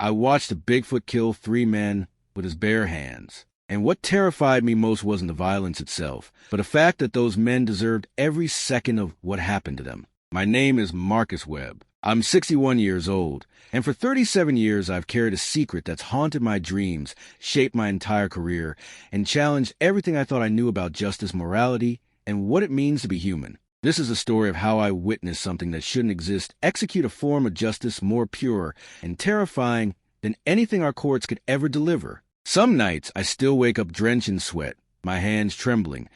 I watched a Bigfoot kill 3 men with his bare hands. And what terrified me most wasn't the violence itself, but the fact that those men deserved every second of what happened to them. My name is Marcus Webb. I'm 61 years old, and for 37 years I've carried a secret that's haunted my dreams, shaped my entire career, and challenged everything I thought I knew about justice, morality, and what it means to be human. This is a story of how I witnessed something that shouldn't exist execute a form of justice more pure and terrifying than anything our courts could ever deliver. Some nights I still wake up drenched in sweat, my hands trembling,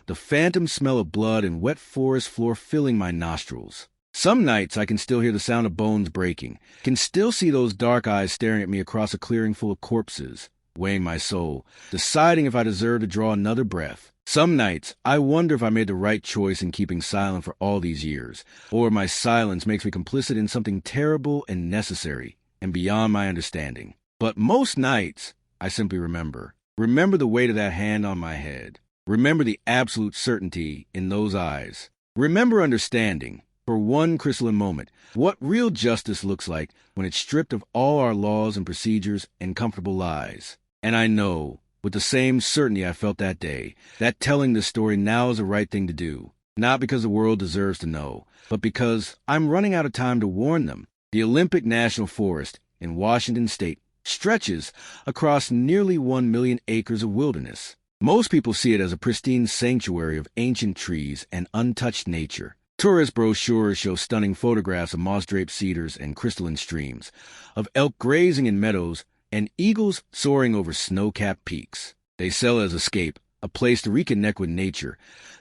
the phantom smell of blood and wet forest floor filling my nostrils. Some nights I can still hear the sound of bones breaking, can still see those dark eyes staring at me across a clearing full of corpses, weighing my soul, deciding if I deserve to draw another breath. Some nights I wonder if I made the right choice in keeping silent for all these years, or my silence makes me complicit in something terrible and necessary and beyond my understanding. But most nights I simply remember the weight of that hand on my head, remember the absolute certainty in those eyes, remember understanding, for one crystalline moment, what real justice looks like when it's stripped of all our laws and procedures and comfortable lies. And I know, with the same certainty I felt that day, that telling this story now is the right thing to do, not because the world deserves to know, but because I'm running out of time to warn them. The Olympic National Forest in Washington State stretches across nearly 1 million acres of wilderness. Most people see it as a pristine sanctuary of ancient trees and untouched nature. Tourist brochures show stunning photographs of moss-draped cedars and crystalline streams, of elk grazing in meadows, and eagles soaring over snow-capped peaks. They sell it as escape, a place to reconnect with nature,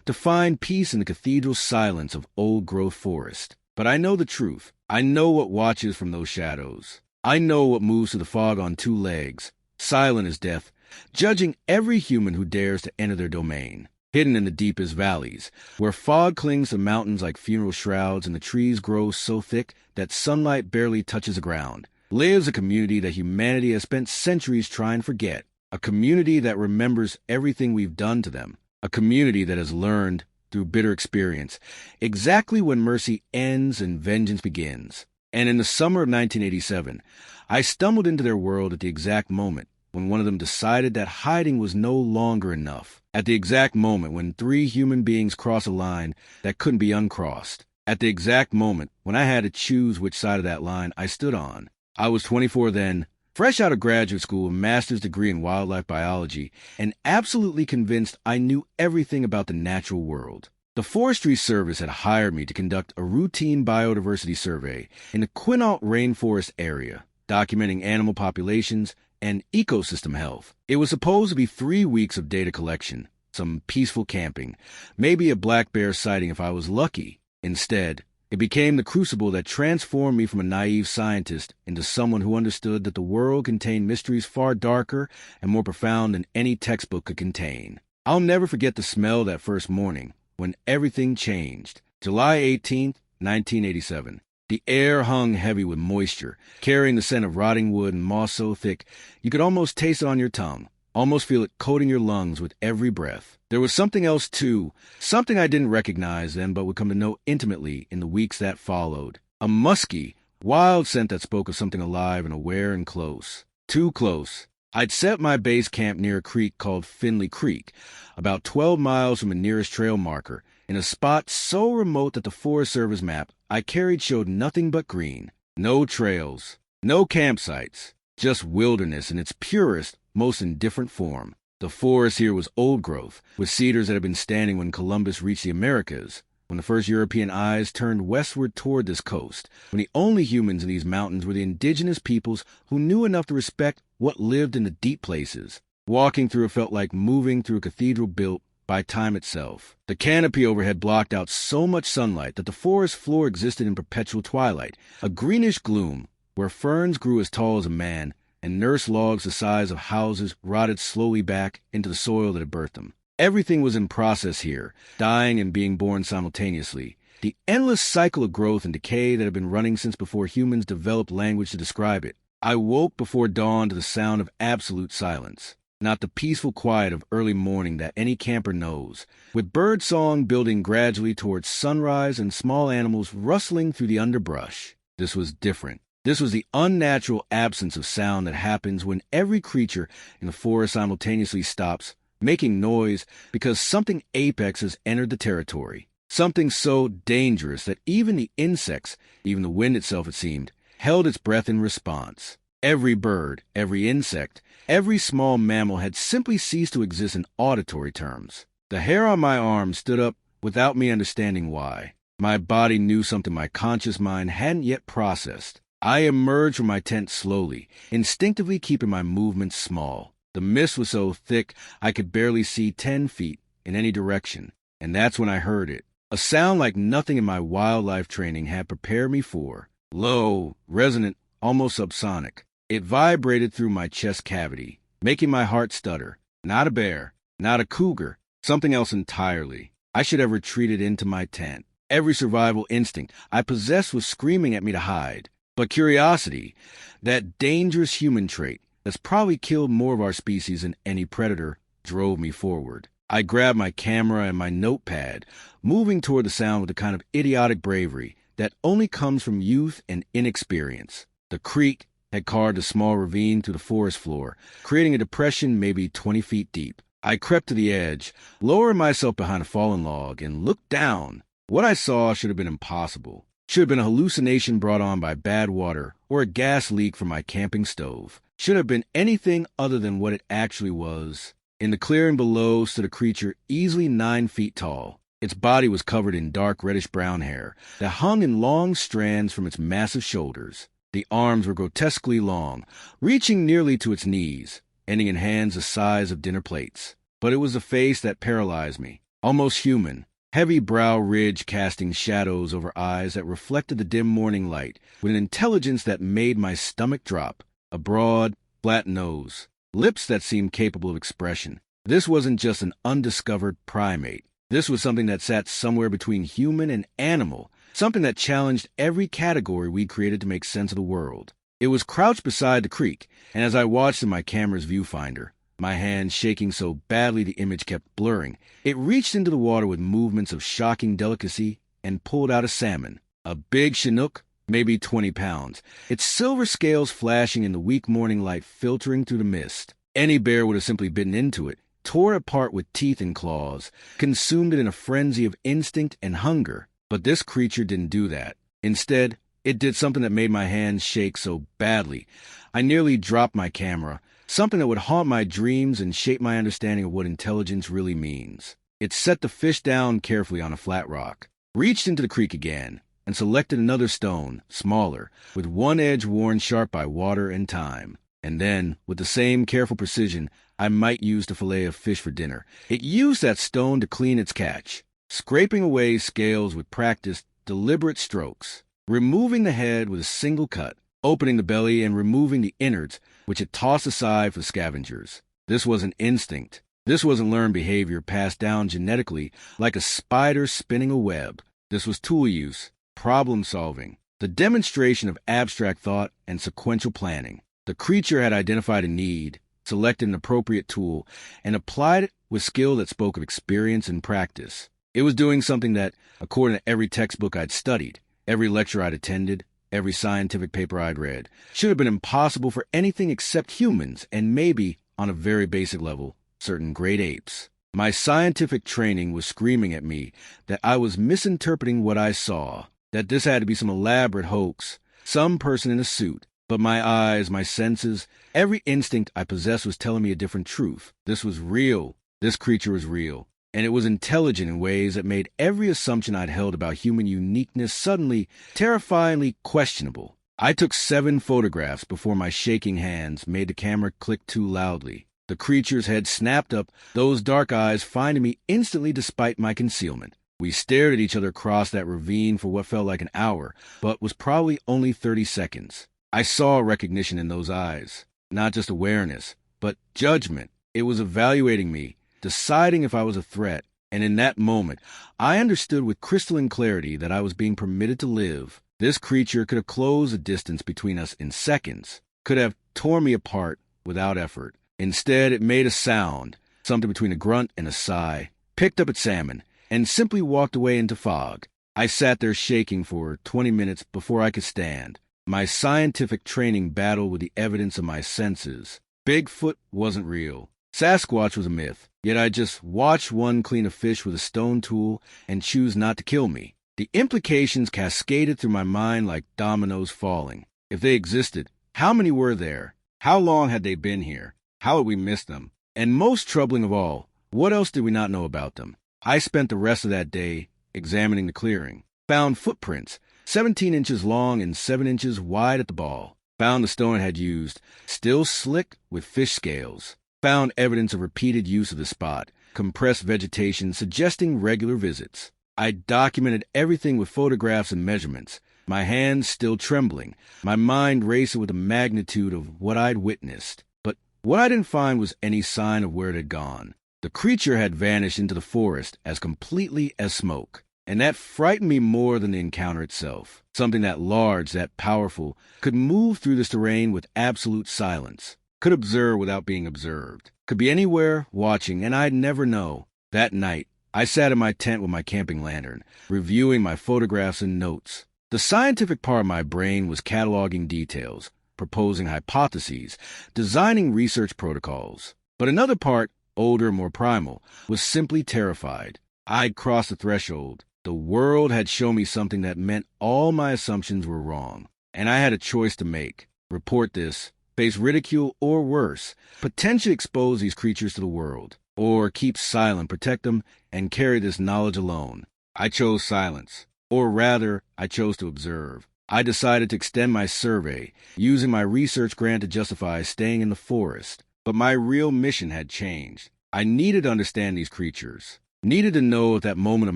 to find peace in the cathedral silence of old-growth forest. But I know the truth. I know what watches from those shadows. I know what moves through the fog on 2 legs, silent as death, judging every human who dares to enter their domain. Hidden in the deepest valleys, where fog clings to mountains like funeral shrouds and the trees grow so thick that sunlight barely touches the ground, lives a community that humanity has spent centuries trying to forget, a community that remembers everything we've done to them, a community that has learned, through bitter experience, exactly when mercy ends and vengeance begins. And in the summer of 1987, I stumbled into their world at the exact moment when one of them decided that hiding was no longer enough. At the exact moment when 3 human beings crossed a line that couldn't be uncrossed. At the exact moment when I had to choose which side of that line I stood on. I was 24 then, fresh out of graduate school, a master's degree in wildlife biology, and absolutely convinced I knew everything about the natural world. The Forestry Service had hired me to conduct a routine biodiversity survey in the Quinault rainforest area, documenting animal populations and ecosystem health. It was supposed to be 3 weeks of data collection, some peaceful camping, maybe a black bear sighting if I was lucky. Instead, it became the crucible that transformed me from a naive scientist into someone who understood that the world contained mysteries far darker and more profound than any textbook could contain. I'll never forget the smell that first morning, when everything changed. July 18th, 1987. The air hung heavy with moisture, carrying the scent of rotting wood and moss so thick you could almost taste it on your tongue, almost feel it coating your lungs with every breath. There was something else, too, something I didn't recognize then but would come to know intimately in the weeks that followed. A musky, wild scent that spoke of something alive and aware and close. Too close. I'd set my base camp near a creek called Finley Creek, about 12 miles from the nearest trail marker, in a spot so remote that the Forest Service map I carried showed nothing but green. No trails, no campsites, just wilderness in its purest, most indifferent form. The forest here was old growth, with cedars that had been standing when Columbus reached the Americas, when the first European eyes turned westward toward this coast, when the only humans in these mountains were the indigenous peoples who knew enough to respect what lived in the deep places. Walking through it felt like moving through a cathedral built by time itself. The canopy overhead blocked out so much sunlight that the forest floor existed in perpetual twilight, a greenish gloom, where ferns grew as tall as a man, and nurse logs the size of houses rotted slowly back into the soil that had birthed them. Everything was in process here, dying and being born simultaneously. The endless cycle of growth and decay that had been running since before humans developed language to describe it. I woke before dawn to the sound of absolute silence. Not the peaceful quiet of early morning that any camper knows, with bird song building gradually towards sunrise and small animals rustling through the underbrush. This was different. This was the unnatural absence of sound that happens when every creature in the forest simultaneously stops making noise because something apex has entered the territory. Something so dangerous that even the insects, even the wind itself it seemed, held its breath in response. Every bird, every insect, every small mammal had simply ceased to exist in auditory terms. The hair on my arm stood up without me understanding why. My body knew something my conscious mind hadn't yet processed. I emerged from my tent slowly, instinctively keeping my movements small. The mist was so thick I could barely see 10 feet in any direction, and that's when I heard it. A sound like nothing in my wildlife training had prepared me for. Low, resonant, almost subsonic. It vibrated through my chest cavity, making my heart stutter. Not a bear, not a cougar, something else entirely. I should have retreated into my tent. Every survival instinct I possessed was screaming at me to hide. But curiosity, that dangerous human trait that's probably killed more of our species than any predator, drove me forward. I grabbed my camera and my notepad, moving toward the sound with the kind of idiotic bravery that only comes from youth and inexperience. The creek had carved a small ravine through the forest floor, creating a depression maybe 20 feet deep. I crept to the edge, lowering myself behind a fallen log, and looked down. What I saw should have been impossible. Should have been a hallucination brought on by bad water or a gas leak from my camping stove. Should have been anything other than what it actually was. In the clearing below stood a creature easily 9 feet tall. Its body was covered in dark reddish-brown hair that hung in long strands from its massive shoulders. The arms were grotesquely long, reaching nearly to its knees, ending in hands the size of dinner plates. But it was a face that paralyzed me, almost human. Heavy brow ridge casting shadows over eyes that reflected the dim morning light with an intelligence that made my stomach drop. A broad, flat nose, lips that seemed capable of expression. This wasn't just an undiscovered primate. This was something that sat somewhere between human and animal, something that challenged every category we created to make sense of the world. It was crouched beside the creek, and as I watched in my camera's viewfinder, my hand shaking so badly the image kept blurring, it reached into the water with movements of shocking delicacy and pulled out a salmon. A big Chinook, maybe 20 pounds, its silver scales flashing in the weak morning light filtering through the mist. Any bear would have simply bitten into it, tore it apart with teeth and claws, consumed it in a frenzy of instinct and hunger. But this creature didn't do that. Instead, it did something that made my hands shake so badly I nearly dropped my camera, something that would haunt my dreams and shape my understanding of what intelligence really means. It set the fish down carefully on a flat rock, reached into the creek again, and selected another stone, smaller, with one edge worn sharp by water and time. And then, with the same careful precision I might use to fillet a fish for dinner, it used that stone to clean its catch, scraping away scales with practiced, deliberate strokes, removing the head with a single cut, opening the belly and removing the innards, which it tossed aside for scavengers. This wasn't instinct. This wasn't learned behavior passed down genetically like a spider spinning a web. This was tool use, problem solving, the demonstration of abstract thought and sequential planning. The creature had identified a need, selected an appropriate tool, and applied it with skill that spoke of experience and practice. It was doing something that, according to every textbook I'd studied, every lecture I'd attended, every scientific paper I'd read, should have been impossible for anything except humans and maybe, on a very basic level, certain great apes. My scientific training was screaming at me that I was misinterpreting what I saw, that this had to be some elaborate hoax, some person in a suit. But my eyes, my senses, every instinct I possessed was telling me a different truth. This was real. This creature was real. And it was intelligent in ways that made every assumption I'd held about human uniqueness suddenly, terrifyingly questionable. I took 7 photographs before my shaking hands made the camera click too loudly. The creature's head snapped up, those dark eyes finding me instantly despite my concealment. We stared at each other across that ravine for what felt like an hour, but was probably only 30 seconds. I saw recognition in those eyes, not just awareness, but judgment. It was evaluating me, deciding if I was a threat, and in that moment, I understood with crystalline clarity that I was being permitted to live. This creature could have closed the distance between us in seconds, could have torn me apart without effort. Instead, it made a sound, something between a grunt and a sigh, picked up its salmon, and simply walked away into fog. I sat there shaking for 20 minutes before I could stand. My scientific training battled with the evidence of my senses. Bigfoot wasn't real. Sasquatch was a myth. Yet I just watched one clean a fish with a stone tool and choose not to kill me. The implications cascaded through my mind like dominoes falling. If they existed, how many were there? How long had they been here? How had we missed them? And most troubling of all, what else did we not know about them? I spent the rest of that day examining the clearing. Found footprints, 17 inches long and 7 inches wide at the ball. Found the stone it had used, still slick with fish scales. Found evidence of repeated use of the spot, compressed vegetation suggesting regular visits. I documented everything with photographs and measurements, my hands still trembling, my mind racing with the magnitude of what I'd witnessed. But what I didn't find was any sign of where it had gone. The creature had vanished into the forest as completely as smoke. And that frightened me more than the encounter itself. Something that large, that powerful, could move through this terrain with absolute silence. Could observe without being observed. Could be anywhere, watching, and I'd never know. That night, I sat in my tent with my camping lantern, reviewing my photographs and notes. The scientific part of my brain was cataloging details, proposing hypotheses, designing research protocols. But another part, older, more primal, was simply terrified. I'd crossed the threshold. The world had shown me something that meant all my assumptions were wrong. And I had a choice to make. Report this, face ridicule, or worse, potentially expose these creatures to the world, or keep silent, protect them, and carry this knowledge alone. I chose silence, or rather, I chose to observe. I decided to extend my survey, using my research grant to justify staying in the forest. But my real mission had changed. I needed to understand these creatures. Needed to know if that moment of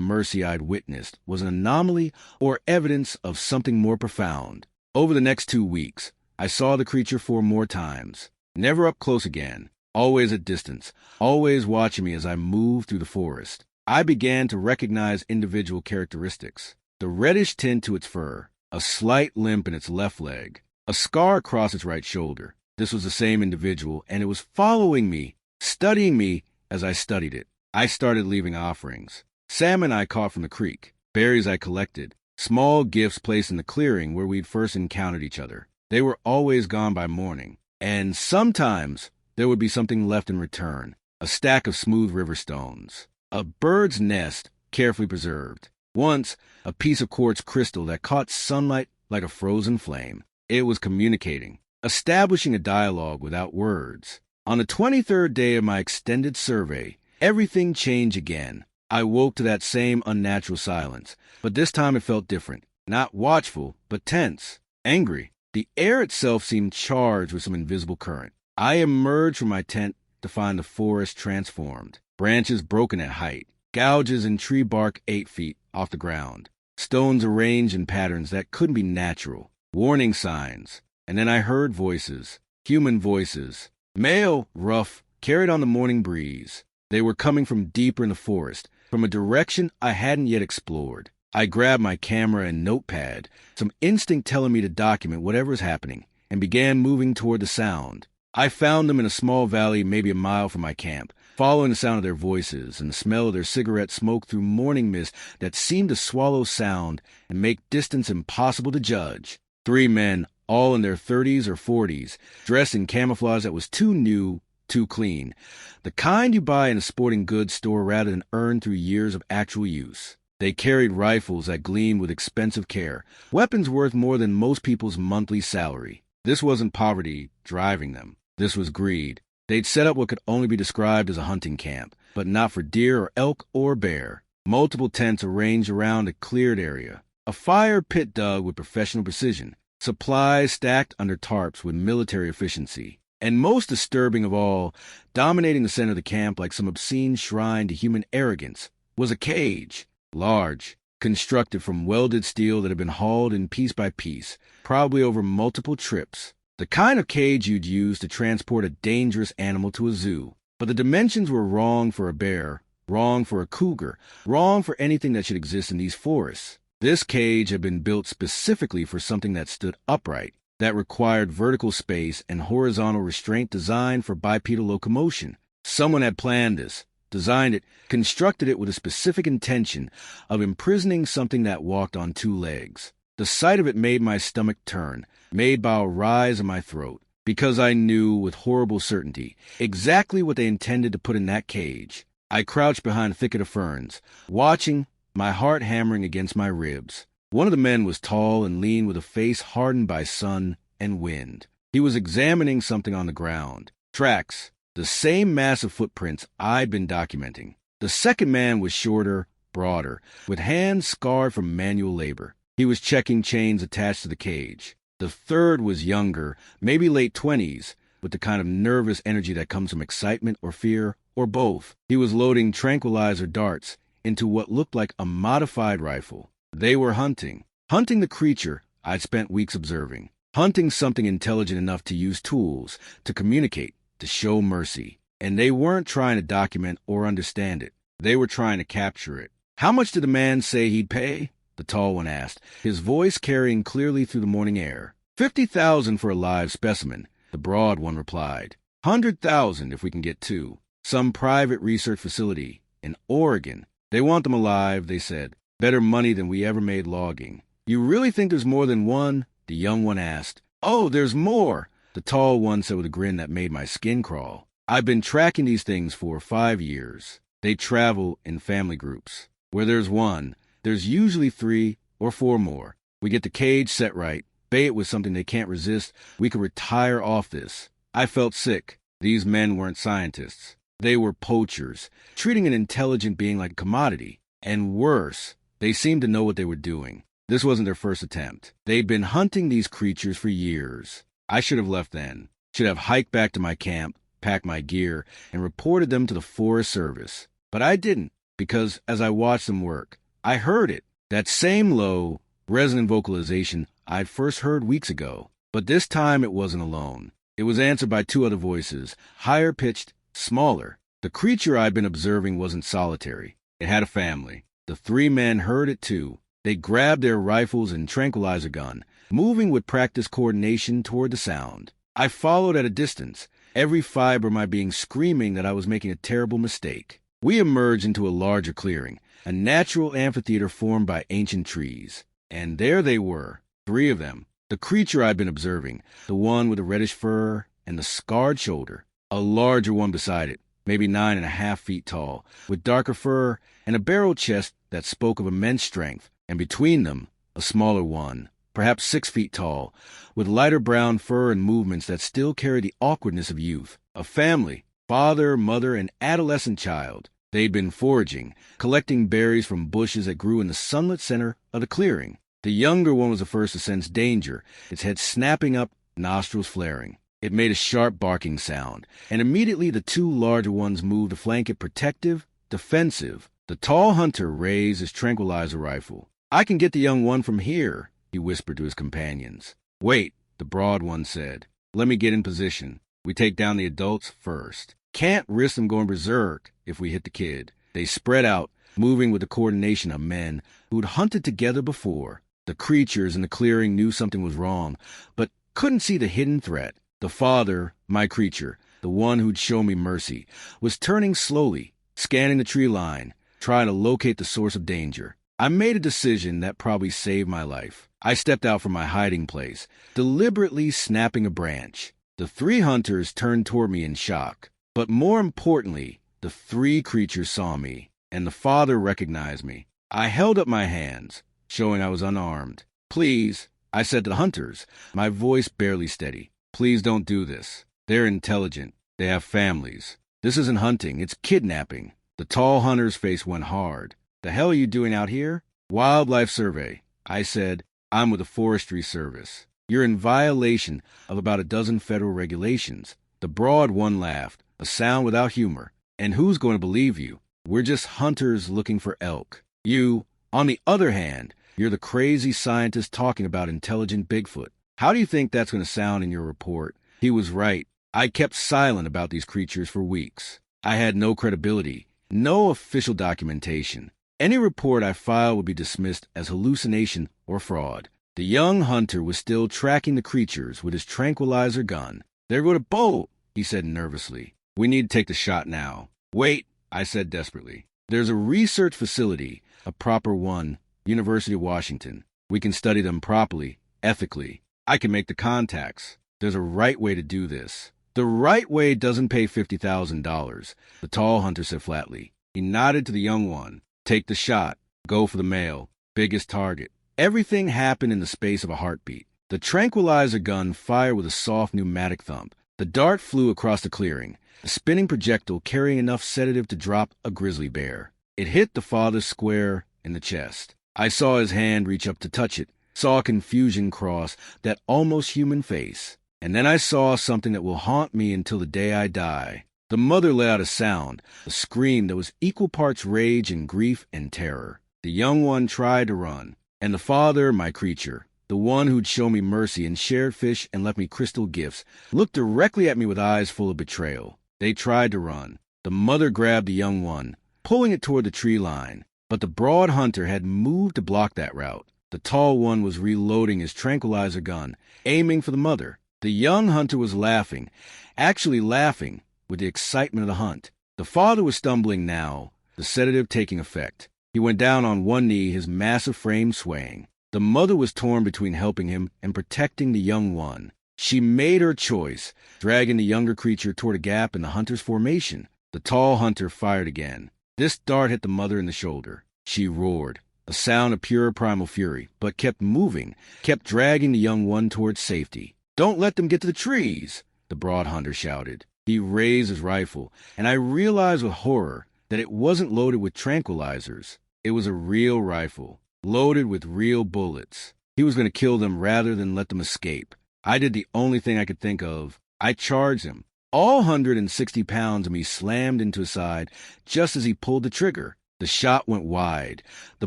mercy I'd witnessed was an anomaly or evidence of something more profound. Over the next 2 weeks, I saw the creature 4 more times. Never up close again, always at distance, always watching me as I moved through the forest. I began to recognize individual characteristics. The reddish tint to its fur, a slight limp in its left leg, a scar across its right shoulder. This was the same individual, and it was following me, studying me as I studied it. I started leaving offerings. Salmon I caught from the creek, berries I collected, small gifts placed in the clearing where we'd first encountered each other. They were always gone by morning, and sometimes there would be something left in return, a stack of smooth river stones, a bird's nest carefully preserved, once a piece of quartz crystal that caught sunlight like a frozen flame. It was communicating, establishing a dialogue without words. On the 23rd day of my extended survey, everything changed again. I woke to that same unnatural silence, but this time it felt different. Not watchful, but tense, angry. The air itself seemed charged with some invisible current. I emerged from my tent to find the forest transformed. Branches broken at height, gouges in tree bark 8 feet off the ground, stones arranged in patterns that couldn't be natural, warning signs. And then I heard voices, human voices, male, rough, carried on the morning breeze. They were coming from deeper in the forest, from a direction I hadn't yet explored. I grabbed my camera and notepad, some instinct telling me to document whatever was happening, and began moving toward the sound. I found them in a small valley maybe a mile from my camp, following the sound of their voices and the smell of their cigarette smoke through morning mist that seemed to swallow sound and make distance impossible to judge. 3 men, all in their 30s or 40s, dressed in camouflage that was too new, too clean, the kind you buy in a sporting goods store rather than earn through years of actual use. They carried rifles that gleamed with expensive care, weapons worth more than most people's monthly salary. This wasn't poverty driving them. This was greed. They'd set up what could only be described as a hunting camp, but not for deer or elk or bear. Multiple tents arranged around a cleared area. A fire pit dug with professional precision. Supplies stacked under tarps with military efficiency. And most disturbing of all, dominating the center of the camp like some obscene shrine to human arrogance, was a cage. Large, constructed from welded steel that had been hauled in piece by piece, probably over multiple trips. The kind of cage you'd use to transport a dangerous animal to a zoo. But the dimensions were wrong for a bear, wrong for a cougar, wrong for anything that should exist in these forests. This cage had been built specifically for something that stood upright, that required vertical space and horizontal restraint designed for bipedal locomotion. Someone had planned this, designed it, constructed it with a specific intention of imprisoning something that walked on 2 legs. The sight of it made my stomach turn, made bile rise in my throat, because I knew with horrible certainty exactly what they intended to put in that cage. I crouched behind a thicket of ferns, watching, my heart hammering against my ribs. One of the men was tall and lean with a face hardened by sun and wind. He was examining something on the ground. Tracks, the same massive footprints I'd been documenting. The second man was shorter, broader, with hands scarred from manual labor. He was checking chains attached to the cage. The third was younger, maybe late 20s, with the kind of nervous energy that comes from excitement or fear, or both. He was loading tranquilizer darts into what looked like a modified rifle. They were hunting the creature I'd spent weeks observing, hunting something intelligent enough to use tools, to communicate, to show mercy. And they weren't trying to document or understand it. They were trying to capture it. "How much did the man say he'd pay?" the tall one asked, his voice carrying clearly through the morning air. 50,000 for a live specimen, the broad one replied. 100,000 if we can get two. Some private research facility in Oregon. They want them alive, they said. Better money than we ever made logging. "You really think there's more than one?" the young one asked. "Oh, there's more," the tall one said with a grin that made my skin crawl. "I've been tracking these things for 5 years. They travel in family groups. Where there's one, there's usually 3 or 4 more. We get the cage set right, bait it with something they can't resist, we could retire off this." I felt sick. These men weren't scientists. They were poachers, treating an intelligent being like a commodity. And worse, they seemed to know what they were doing. This wasn't their first attempt. They'd been hunting these creatures for years. I should have left then. Should have hiked back to my camp, packed my gear, and reported them to the Forest Service. But I didn't, because as I watched them work, I heard it. That same low, resonant vocalization I'd first heard weeks ago. But this time it wasn't alone. It was answered by 2 other voices, higher pitched, smaller. The creature I'd been observing wasn't solitary. It had a family. The 3 men heard it too. They grabbed their rifles and tranquilizer gun, moving with practiced coordination toward the sound. I followed at a distance, every fiber of my being screaming that I was making a terrible mistake. We emerged into a larger clearing, a natural amphitheater formed by ancient trees. And there they were, 3 of them. The creature I'd been observing, the one with the reddish fur and the scarred shoulder. A larger one beside it, maybe 9.5 feet tall, with darker fur and a barrel chest that spoke of immense strength. And between them, a smaller one, perhaps 6 feet tall, with lighter brown fur and movements that still carried the awkwardness of youth. A family, father, mother, and adolescent child. They'd been foraging, collecting berries from bushes that grew in the sunlit center of the clearing. The younger one was the first to sense danger, its head snapping up, nostrils flaring. It made a sharp barking sound, and immediately the 2 larger ones moved to flank it protective, defensive. The tall hunter raised his tranquilizer rifle. "I can get the young one from here," he whispered to his companions. "Wait," the broad one said. "Let me get in position. We take down the adults first. Can't risk them going berserk if we hit the kid." They spread out, moving with the coordination of men who'd hunted together before. The creatures in the clearing knew something was wrong, but couldn't see the hidden threat. The father, my creature, the one who'd show me mercy, was turning slowly, scanning the tree line, trying to locate the source of danger. I made a decision that probably saved my life. I stepped out from my hiding place, deliberately snapping a branch. The 3 hunters turned toward me in shock. But more importantly, the 3 creatures saw me, and the father recognized me. I held up my hands, showing I was unarmed. "Please," I said to the hunters, my voice barely steady. "Please don't do this. They're intelligent. They have families. This isn't hunting, it's kidnapping." The tall hunter's face went hard. "The hell are you doing out here?" "Wildlife survey," I said. "I'm with the Forestry Service. You're in violation of about a dozen federal regulations." The broad one laughed, a sound without humor. "And who's going to believe you? We're just hunters looking for elk. You, on the other hand, you're the crazy scientist talking about intelligent Bigfoot. How do you think that's going to sound in your report?" He was right. I kept silent about these creatures for weeks. I had no credibility, no official documentation. Any report I filed would be dismissed as hallucination or fraud. The young hunter was still tracking the creatures with his tranquilizer gun. "There go the boat," he said nervously. "We need to take the shot now." "Wait," I said desperately. "There's a research facility, a proper one, University of Washington. We can study them properly, ethically. I can make the contacts. There's a right way to do this. The right way doesn't pay $50,000, the tall hunter said flatly. He nodded to the young one. Take the shot. Go for the male. Biggest target. Everything happened in the space of a heartbeat. The tranquilizer gun fired with a soft pneumatic thump. The dart flew across the clearing, a spinning projectile carrying enough sedative to drop a grizzly bear. It hit the father square in the chest. I saw his hand reach up to touch it, saw confusion cross that almost human face. And then I saw something that will haunt me until the day I die. The mother let out a sound, a scream that was equal parts rage and grief and terror. The young one tried to run, and the father, my creature, the one who'd show me mercy and shared fish and left me crystal gifts, looked directly at me with eyes full of betrayal. They tried to run. The mother grabbed the young one, pulling it toward the tree line, but the broad hunter had moved to block that route. The tall one was reloading his tranquilizer gun, aiming for the mother. The young hunter was laughing, actually laughing, with the excitement of the hunt. The father was stumbling now, the sedative taking effect. He went down on one knee, his massive frame swaying. The mother was torn between helping him and protecting the young one. She made her choice, dragging the younger creature toward a gap in the hunter's formation. The tall hunter fired again. This dart hit the mother in the shoulder. She roared, a sound of pure primal fury, but kept moving, kept dragging the young one towards safety. Don't let them get to the trees, the broad hunter shouted. He raised his rifle, and I realized with horror that it wasn't loaded with tranquilizers. It was a real rifle, loaded with real bullets. He was going to kill them rather than let them escape. I did the only thing I could think of. I charged him. All 160 pounds of me slammed into his side just as he pulled the trigger. The shot went wide, the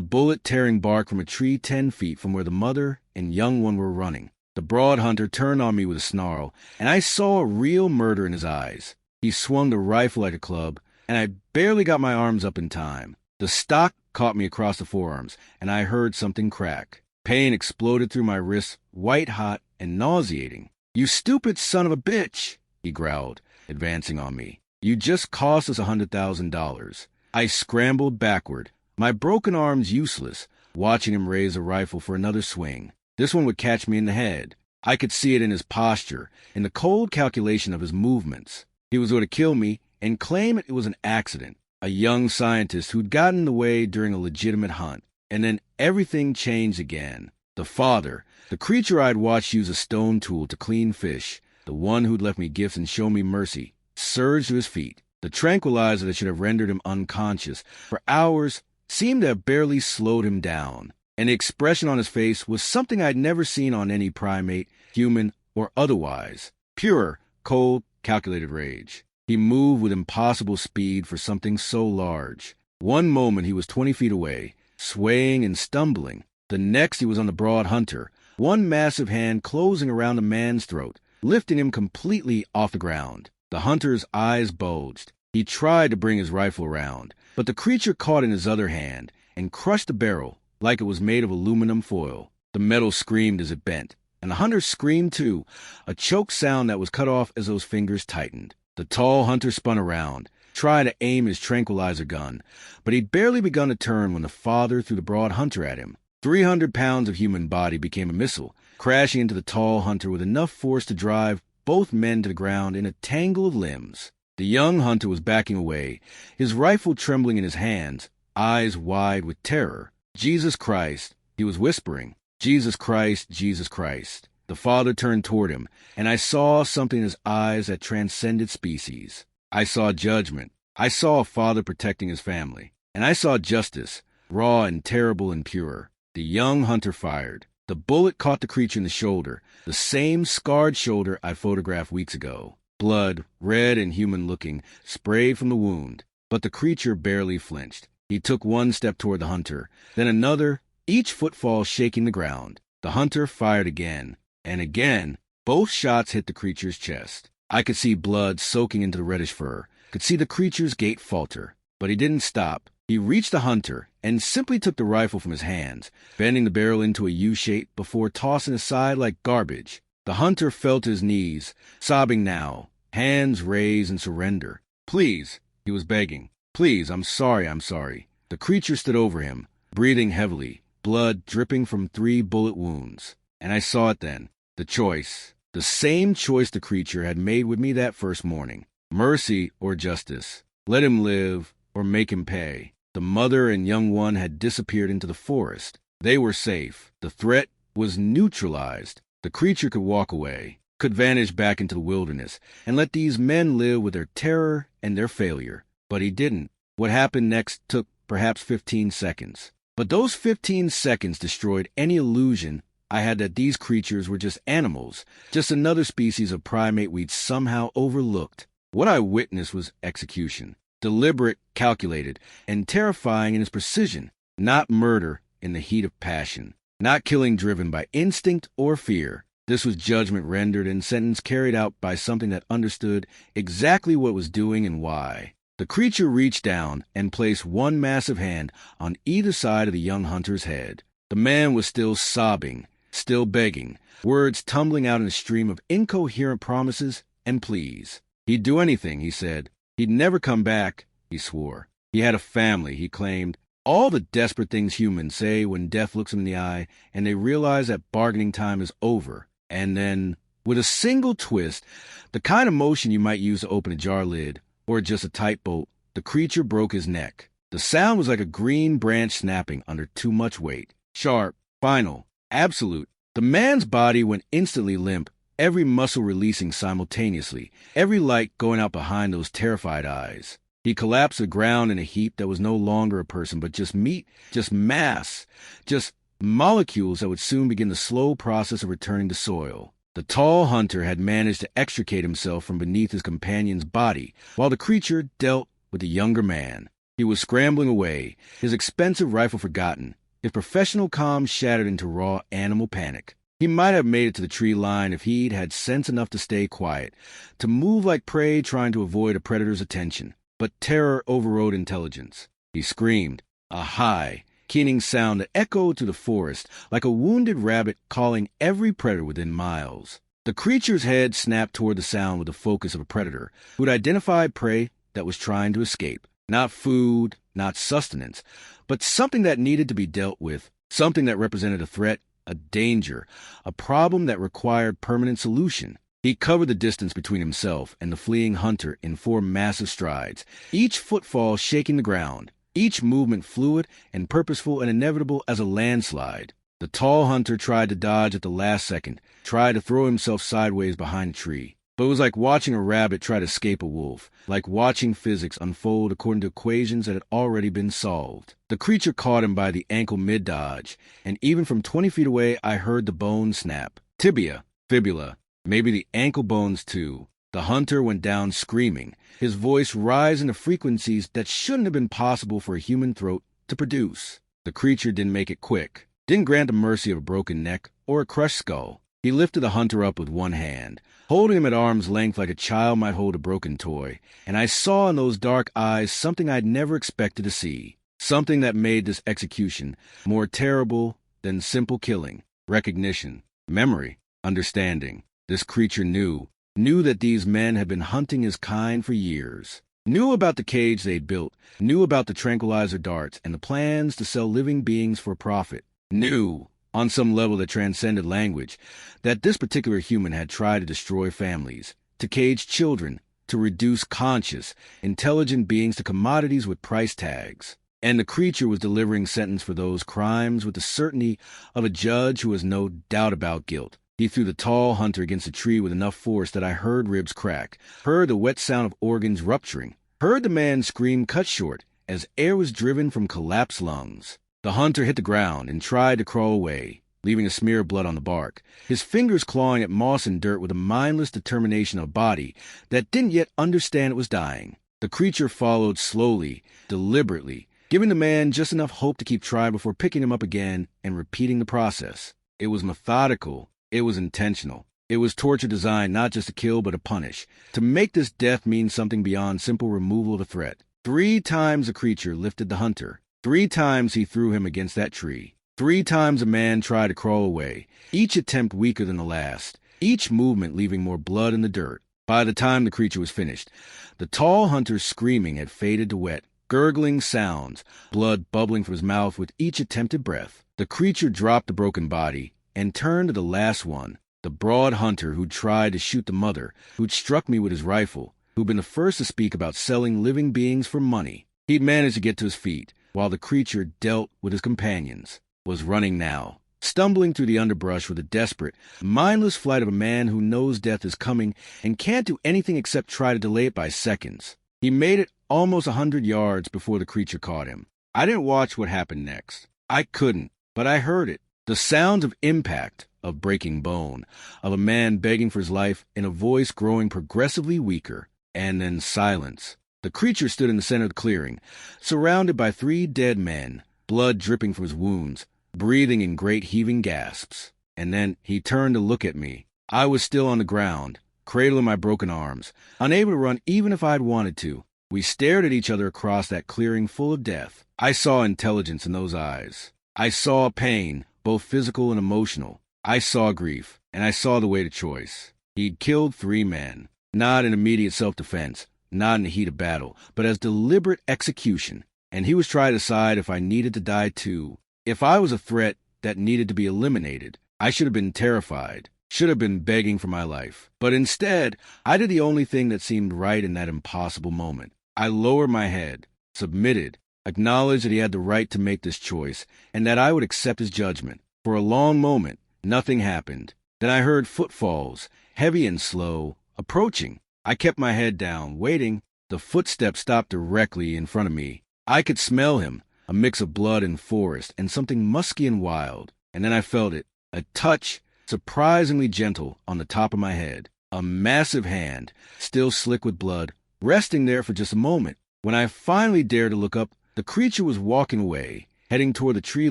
bullet tearing bark from a tree 10 feet from where the mother and young one were running. The broad hunter turned on me with a snarl, and I saw a real murder in his eyes. He swung the rifle like a club, and I barely got my arms up in time. The stock caught me across the forearms, and I heard something crack. Pain exploded through my wrists, white-hot and nauseating. "You stupid son of a bitch," he growled, advancing on me. "You just cost us $100,000. I scrambled backward, my broken arms useless, watching him raise a rifle for another swing. This one would catch me in the head. I could see it in his posture, in the cold calculation of his movements. He was going to kill me and claim it was an accident, a young scientist who'd gotten in the way during a legitimate hunt. And then everything changed again. The father, the creature I'd watched use a stone tool to clean fish, the one who'd left me gifts and shown me mercy, surged to his feet. The tranquilizer that should have rendered him unconscious for hours seemed to have barely slowed him down. And the expression on his face was something I'd never seen on any primate, human or otherwise. Pure, cold, calculated rage. He moved with impossible speed for something so large. One moment he was 20 feet away, swaying and stumbling. The next he was on the broad hunter, one massive hand closing around a man's throat, lifting him completely off the ground. The hunter's eyes bulged. He tried to bring his rifle around, but the creature caught in his other hand and crushed the barrel like it was made of aluminum foil. The metal screamed as it bent, and the hunter screamed too, a choked sound that was cut off as those fingers tightened. The tall hunter spun around, trying to aim his tranquilizer gun, but he'd barely begun to turn when the father threw the broad hunter at him. 300 pounds of human body became a missile, crashing into the tall hunter with enough force to drive both men to the ground in a tangle of limbs. The young hunter was backing away, his rifle trembling in his hands, eyes wide with terror. "Jesus Christ," he was whispering. "Jesus Christ, Jesus Christ." The father turned toward him, and I saw something in his eyes that transcended species. I saw judgment. I saw a father protecting his family. And I saw justice, raw and terrible and pure. The young hunter fired. The bullet caught the creature in the shoulder, the same scarred shoulder I photographed weeks ago. Blood, red and human-looking, sprayed from the wound, but the creature barely flinched. He took one step toward the hunter, then another, each footfall shaking the ground. The hunter fired again, and again. Both shots hit the creature's chest. I could see blood soaking into the reddish fur, could see the creature's gait falter. But he didn't stop. He reached the hunter and simply took the rifle from his hands, bending the barrel into a U-shape before tossing it aside like garbage. The hunter fell to his knees, sobbing now, hands raised in surrender. "Please," he was begging. "Please, I'm sorry, I'm sorry." The creature stood over him, breathing heavily, blood dripping from 3 bullet wounds. And I saw it then. The choice. The same choice the creature had made with me that first morning. Mercy or justice. Let him live or make him pay. The mother and young one had disappeared into the forest. They were safe. The threat was neutralized. The creature could walk away, could vanish back into the wilderness, and let these men live with their terror and their failure. But he didn't. What happened next took perhaps 15 seconds. But those 15 seconds destroyed any illusion I had that these creatures were just animals, just another species of primate we'd somehow overlooked. What I witnessed was execution. Deliberate, calculated, and terrifying in its precision. Not murder in the heat of passion. Not killing driven by instinct or fear. This was judgment rendered and sentence carried out by something that understood exactly what it was doing and why. The creature reached down and placed one massive hand on either side of the young hunter's head. The man was still sobbing, still begging, words tumbling out in a stream of incoherent promises and pleas. He'd do anything, he said. He'd never come back, he swore. He had a family, he claimed. All the desperate things humans say when death looks them in the eye and they realize that bargaining time is over. And then, with a single twist, the kind of motion you might use to open a jar lid, or just a tight bolt, the creature broke his neck. The sound was like a green branch snapping under too much weight. Sharp, final, absolute. The man's body went instantly limp, every muscle releasing simultaneously, every light going out behind those terrified eyes. He collapsed to the ground in a heap that was no longer a person, but just meat, just mass, just molecules that would soon begin the slow process of returning to soil. The tall hunter had managed to extricate himself from beneath his companion's body, while the creature dealt with the younger man. He was scrambling away, his expensive rifle forgotten, his professional calm shattered into raw animal panic. He might have made it to the tree line if he'd had sense enough to stay quiet, to move like prey trying to avoid a predator's attention. But terror overrode intelligence. He screamed, a high, keening sound that echoed through the forest like a wounded rabbit calling every predator within miles. The creature's head snapped toward the sound with the focus of a predator who'd identified prey that was trying to escape. Not food, not sustenance, but something that needed to be dealt with, something that represented a threat, a danger, a problem that required permanent solution. He covered the distance between himself and the fleeing hunter in 4 massive strides, each footfall shaking the ground, each movement fluid and purposeful and inevitable as a landslide. The tall hunter tried to dodge at the last second, tried to throw himself sideways behind a tree. But it was like watching a rabbit try to escape a wolf, like watching physics unfold according to equations that had already been solved. The creature caught him by the ankle mid-dodge, and even from 20 feet away I heard the bones snap. Tibia, fibula, maybe the ankle bones too. The hunter went down screaming, his voice rising to frequencies that shouldn't have been possible for a human throat to produce. The creature didn't make it quick, didn't grant the mercy of a broken neck or a crushed skull. He lifted the hunter up with one hand, holding him at arm's length like a child might hold a broken toy, and I saw in those dark eyes something I'd never expected to see, something that made this execution more terrible than simple killing. Recognition, memory, understanding. This creature knew that these men had been hunting his kind for years, knew about the cage they'd built, knew about the tranquilizer darts and the plans to sell living beings for profit, knew, on some level that transcended language, that this particular human had tried to destroy families, to cage children, to reduce conscious, intelligent beings to commodities with price tags. And the creature was delivering sentence for those crimes with the certainty of a judge who has no doubt about guilt. He threw the tall hunter against a tree with enough force that I heard ribs crack, heard the wet sound of organs rupturing, heard the man's scream cut short as air was driven from collapsed lungs. The hunter hit the ground and tried to crawl away, leaving a smear of blood on the bark, his fingers clawing at moss and dirt with a mindless determination of a body that didn't yet understand it was dying. The creature followed slowly, deliberately, giving the man just enough hope to keep trying before picking him up again and repeating the process. It was methodical. It was intentional. It was torture designed not just to kill but to punish, to make this death mean something beyond simple removal of a threat. 3 times the creature lifted the hunter. 3 times he threw him against that tree. 3 times a man tried to crawl away, each attempt weaker than the last, each movement leaving more blood in the dirt. By the time the creature was finished, the tall hunter's screaming had faded to wet, gurgling sounds, blood bubbling from his mouth with each attempted breath. The creature dropped the broken body and turned to the last one, the broad hunter who'd tried to shoot the mother, who'd struck me with his rifle, who'd been the first to speak about selling living beings for money. He'd managed to get to his feet, while the creature dealt with his companions, was running now, stumbling through the underbrush with the desperate, mindless flight of a man who knows death is coming and can't do anything except try to delay it by seconds. He made it almost 100 yards before the creature caught him. I didn't watch what happened next. I couldn't, but I heard it. The sounds of impact, of breaking bone, of a man begging for his life in a voice growing progressively weaker, and then silence. The creature stood in the center of the clearing, surrounded by 3 dead men, blood dripping from his wounds, breathing in great heaving gasps. And then he turned to look at me. I was still on the ground, cradling my broken arms, unable to run even if I'd wanted to. We stared at each other across that clearing full of death. I saw intelligence in those eyes. I saw pain, both physical and emotional. I saw grief, and I saw the way to choice. He'd killed 3 men, not in immediate self-defense, not in the heat of battle, but as deliberate execution. And he was trying to decide if I needed to die too. If I was a threat that needed to be eliminated, I should have been terrified, should have been begging for my life. But instead, I did the only thing that seemed right in that impossible moment. I lowered my head, submitted, acknowledged that he had the right to make this choice, and that I would accept his judgment. For a long moment, nothing happened. Then I heard footfalls, heavy and slow, approaching. I kept my head down, waiting. The footsteps stopped directly in front of me. I could smell him, a mix of blood and forest, and something musky and wild. And then I felt it, a touch, surprisingly gentle, on the top of my head. A massive hand, still slick with blood, resting there for just a moment. When I finally dared to look up, the creature was walking away, heading toward the tree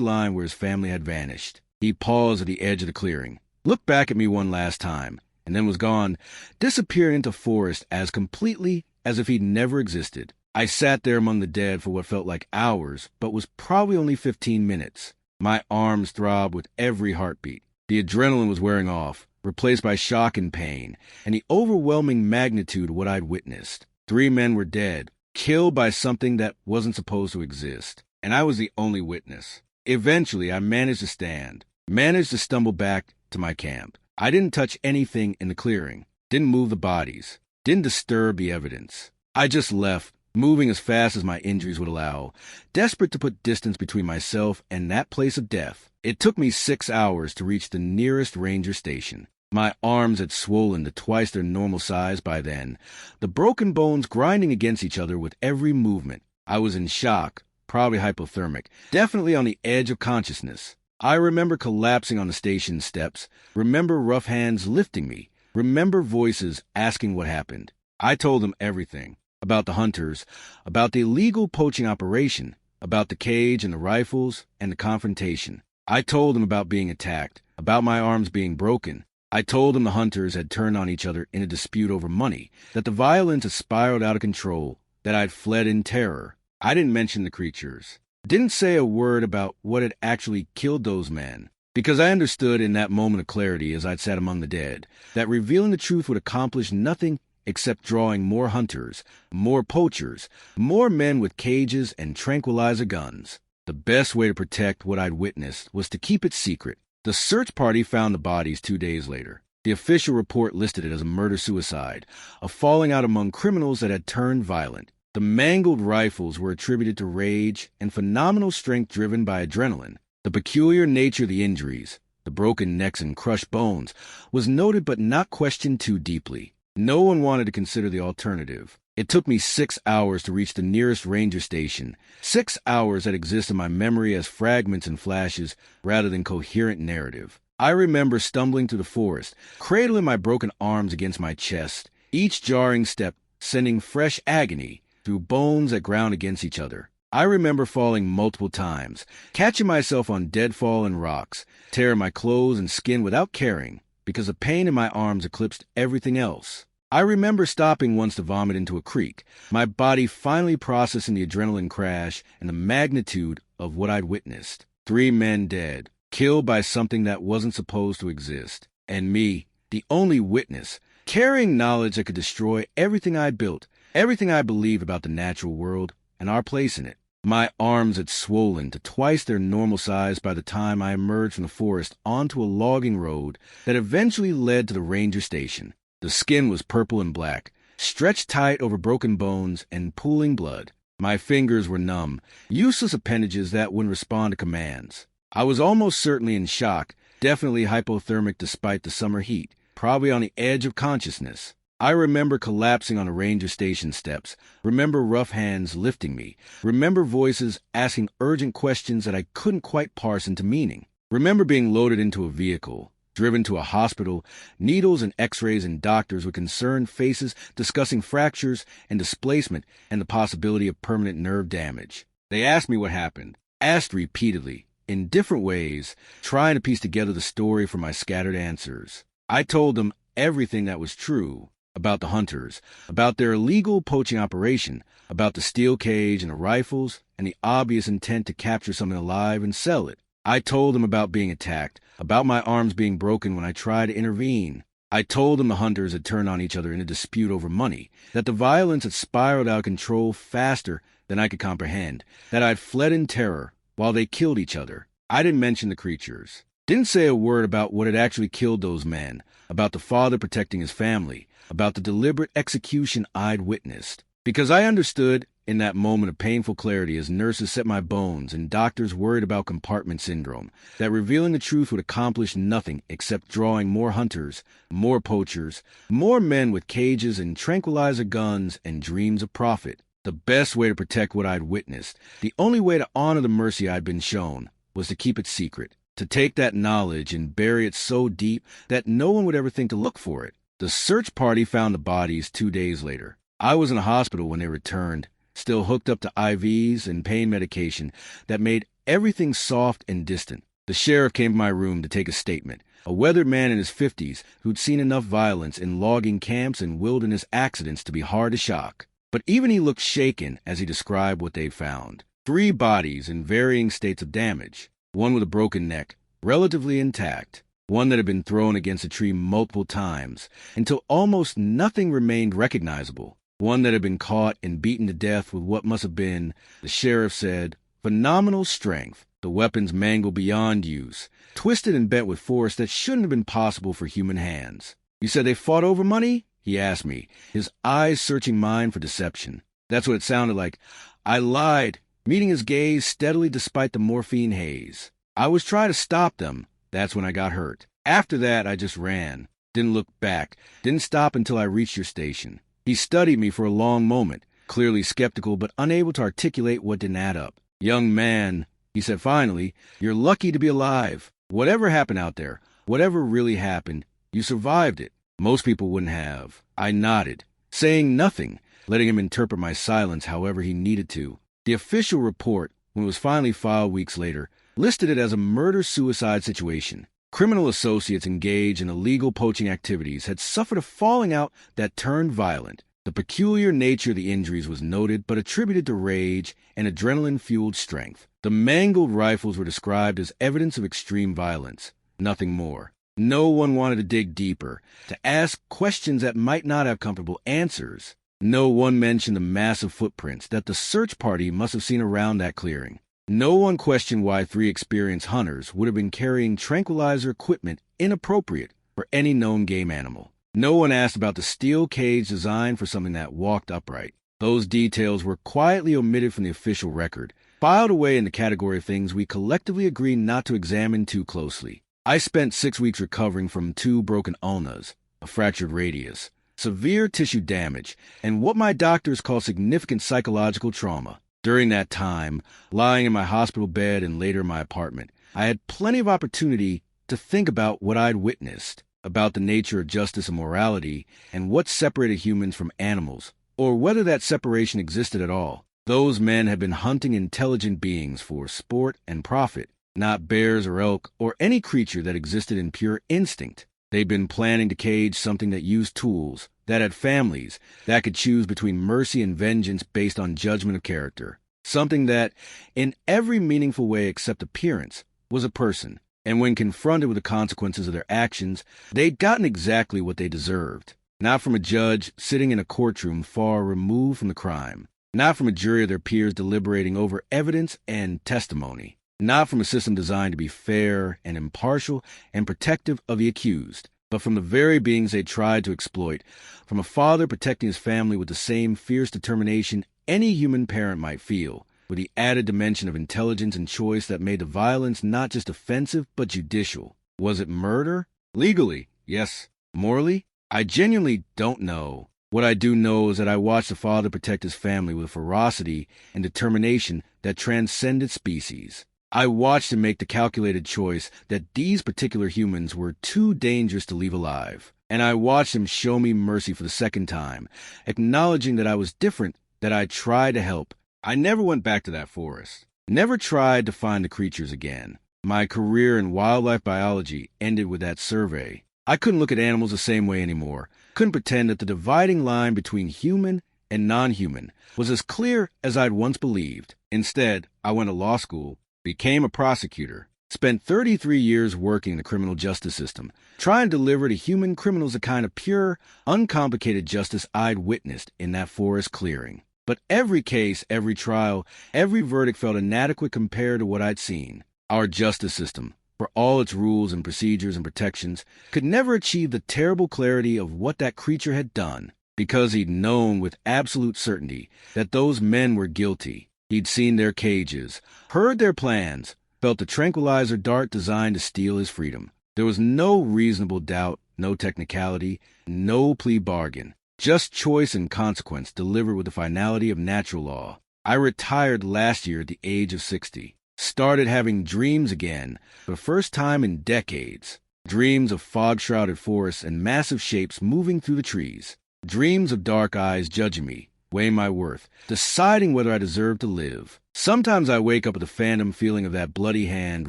line where his family had vanished. He paused at the edge of the clearing, looked back at me one last time, and then was gone, disappeared into forest as completely as if he'd never existed. I sat there among the dead for what felt like hours, but was probably only 15 minutes. My arms throbbed with every heartbeat. The adrenaline was wearing off, replaced by shock and pain, and the overwhelming magnitude of what I'd witnessed. 3 men were dead, killed by something that wasn't supposed to exist, and I was the only witness. Eventually, I managed to stand, managed to stumble back to my camp. I didn't touch anything in the clearing, didn't move the bodies, didn't disturb the evidence. I just left, moving as fast as my injuries would allow, desperate to put distance between myself and that place of death. It took me 6 hours to reach the nearest ranger station. My arms had swollen to twice their normal size by then, the broken bones grinding against each other with every movement. I was in shock, probably hypothermic, definitely on the edge of consciousness. I remember collapsing on the station steps, remember rough hands lifting me, remember voices asking what happened. I told them everything, about the hunters, about the illegal poaching operation, about the cage and the rifles and the confrontation. I told them about being attacked, about my arms being broken. I told them the hunters had turned on each other in a dispute over money, that the violence had spiraled out of control, that I'd fled in terror. I didn't mention the creatures. Didn't say a word about what had actually killed those men, because I understood in that moment of clarity as I'd sat among the dead, that revealing the truth would accomplish nothing except drawing more hunters, more poachers, more men with cages and tranquilizer guns. The best way to protect what I'd witnessed was to keep it secret. The search party found the bodies 2 days later. The official report listed it as a murder-suicide, a falling out among criminals that had turned violent. The mangled rifles were attributed to rage and phenomenal strength driven by adrenaline. The peculiar nature of the injuries, the broken necks and crushed bones, was noted but not questioned too deeply. No one wanted to consider the alternative. It took me 6 hours to reach the nearest ranger station, 6 hours that exist in my memory as fragments and flashes rather than coherent narrative. I remember stumbling through the forest, cradling my broken arms against my chest, each jarring step sending fresh agony through bones that ground against each other. I remember falling multiple times, catching myself on deadfall and rocks, tearing my clothes and skin without caring, because the pain in my arms eclipsed everything else. I remember stopping once to vomit into a creek, my body finally processing the adrenaline crash and the magnitude of what I'd witnessed. 3 men dead, killed by something that wasn't supposed to exist. And me, the only witness, carrying knowledge that could destroy everything I'd built, everything I believed about the natural world and our place in it. My arms had swollen to twice their normal size by the time I emerged from the forest onto a logging road that eventually led to the ranger station. The skin was purple and black, stretched tight over broken bones and pooling blood. My fingers were numb, useless appendages that wouldn't respond to commands. I was almost certainly in shock, definitely hypothermic despite the summer heat, probably on the edge of consciousness. I remember collapsing on the ranger station steps, remember rough hands lifting me, remember voices asking urgent questions that I couldn't quite parse into meaning. Remember being loaded into a vehicle, driven to a hospital, needles and x-rays and doctors with concerned faces discussing fractures and displacement and the possibility of permanent nerve damage. They asked me what happened, asked repeatedly, in different ways, trying to piece together the story from my scattered answers. I told them everything that was true. About the hunters, about their illegal poaching operation, about the steel cage and the rifles, and the obvious intent to capture something alive and sell it. I told them about being attacked, about my arms being broken when I tried to intervene. I told them the hunters had turned on each other in a dispute over money, that the violence had spiraled out of control faster than I could comprehend, that I'd fled in terror while they killed each other. I didn't mention the creatures. Didn't say a word about what had actually killed those men, about the father protecting his family, about the deliberate execution I'd witnessed. Because I understood, in that moment of painful clarity as nurses set my bones and doctors worried about compartment syndrome, that revealing the truth would accomplish nothing except drawing more hunters, more poachers, more men with cages and tranquilizer guns and dreams of profit. The best way to protect what I'd witnessed, the only way to honor the mercy I'd been shown, was to keep it secret, to take that knowledge and bury it so deep that no one would ever think to look for it. The search party found the bodies 2 days later. I was in a hospital when they returned, still hooked up to IVs and pain medication that made everything soft and distant. The sheriff came to my room to take a statement, a weathered man in his 50s who'd seen enough violence in logging camps and wilderness accidents to be hard to shock. But even he looked shaken as he described what they'd found. 3 bodies in varying states of damage, one with a broken neck, relatively intact. One that had been thrown against a tree multiple times until almost nothing remained recognizable. One that had been caught and beaten to death with what must have been, the sheriff said, phenomenal strength, the weapons mangled beyond use, twisted and bent with force that shouldn't have been possible for human hands. You said they fought over money? He asked me, his eyes searching mine for deception. That's what it sounded like. I lied, meeting his gaze steadily despite the morphine haze. I was trying to stop them. That's when I got hurt. After that, I just ran. Didn't look back. Didn't stop until I reached your station. He studied me for a long moment, clearly skeptical but unable to articulate what didn't add up. Young man, he said finally, you're lucky to be alive. Whatever happened out there, whatever really happened, you survived it. Most people wouldn't have. I nodded, saying nothing, letting him interpret my silence however he needed to. The official report, when it was finally filed weeks later, listed it as a murder-suicide situation. Criminal associates engaged in illegal poaching activities had suffered a falling out that turned violent. The peculiar nature of the injuries was noted but attributed to rage and adrenaline-fueled strength. The mangled rifles were described as evidence of extreme violence. Nothing more. No one wanted to dig deeper, to ask questions that might not have comfortable answers. No one mentioned the massive footprints that the search party must have seen around that clearing. No one questioned why 3 experienced hunters would have been carrying tranquilizer equipment inappropriate for any known game animal. No one asked about the steel cage designed for something that walked upright. Those details were quietly omitted from the official record, filed away in the category of things we collectively agreed not to examine too closely. I spent 6 weeks recovering from 2 broken ulnas, a fractured radius, severe tissue damage, and what my doctors call significant psychological trauma. During that time, lying in my hospital bed and later in my apartment, I had plenty of opportunity to think about what I'd witnessed, about the nature of justice and morality, and what separated humans from animals, or whether that separation existed at all. Those men had been hunting intelligent beings for sport and profit, not bears or elk or any creature that existed in pure instinct. They'd been planning to cage something that used tools, that had families, that could choose between mercy and vengeance based on judgment of character. Something that, in every meaningful way except appearance, was a person. And when confronted with the consequences of their actions, they'd gotten exactly what they deserved. Not from a judge sitting in a courtroom far removed from the crime. not from a jury of their peers deliberating over evidence and testimony, not from a system designed to be fair and impartial and protective of the accused, but from the very beings they tried to exploit, from a father protecting his family with the same fierce determination any human parent might feel, with the added dimension of intelligence and choice that made the violence not just offensive but judicial. Was it murder? Legally, yes. Morally? I genuinely don't know. What I do know is that I watched the father protect his family with a ferocity and determination that transcended species. I watched him make the calculated choice that these particular humans were too dangerous to leave alive. And I watched him show me mercy for the second time, acknowledging that I was different, that I tried to help. I never went back to that forest. Never tried to find the creatures again. My career in wildlife biology ended with that survey. I couldn't look at animals the same way anymore. Couldn't pretend that the dividing line between human and non-human was as clear as I'd once believed. Instead, I went to law school, became a prosecutor, spent 33 years working in the criminal justice system, trying to deliver to human criminals the kind of pure, uncomplicated justice I'd witnessed in that forest clearing. But every case, every trial, every verdict felt inadequate compared to what I'd seen. Our justice system, for all its rules and procedures and protections, could never achieve the terrible clarity of what that creature had done, because he'd known with absolute certainty that those men were guilty. He'd seen their cages, heard their plans, felt the tranquilizer dart designed to steal his freedom. There was no reasonable doubt, no technicality, no plea bargain. Just choice and consequence delivered with the finality of natural law. I retired last year at the age of 60. Started having dreams again for the first time in decades. Dreams of fog-shrouded forests and massive shapes moving through the trees. Dreams of dark eyes judging me, weighing my worth, deciding whether I deserve to live. Sometimes I wake up with the phantom feeling of that bloody hand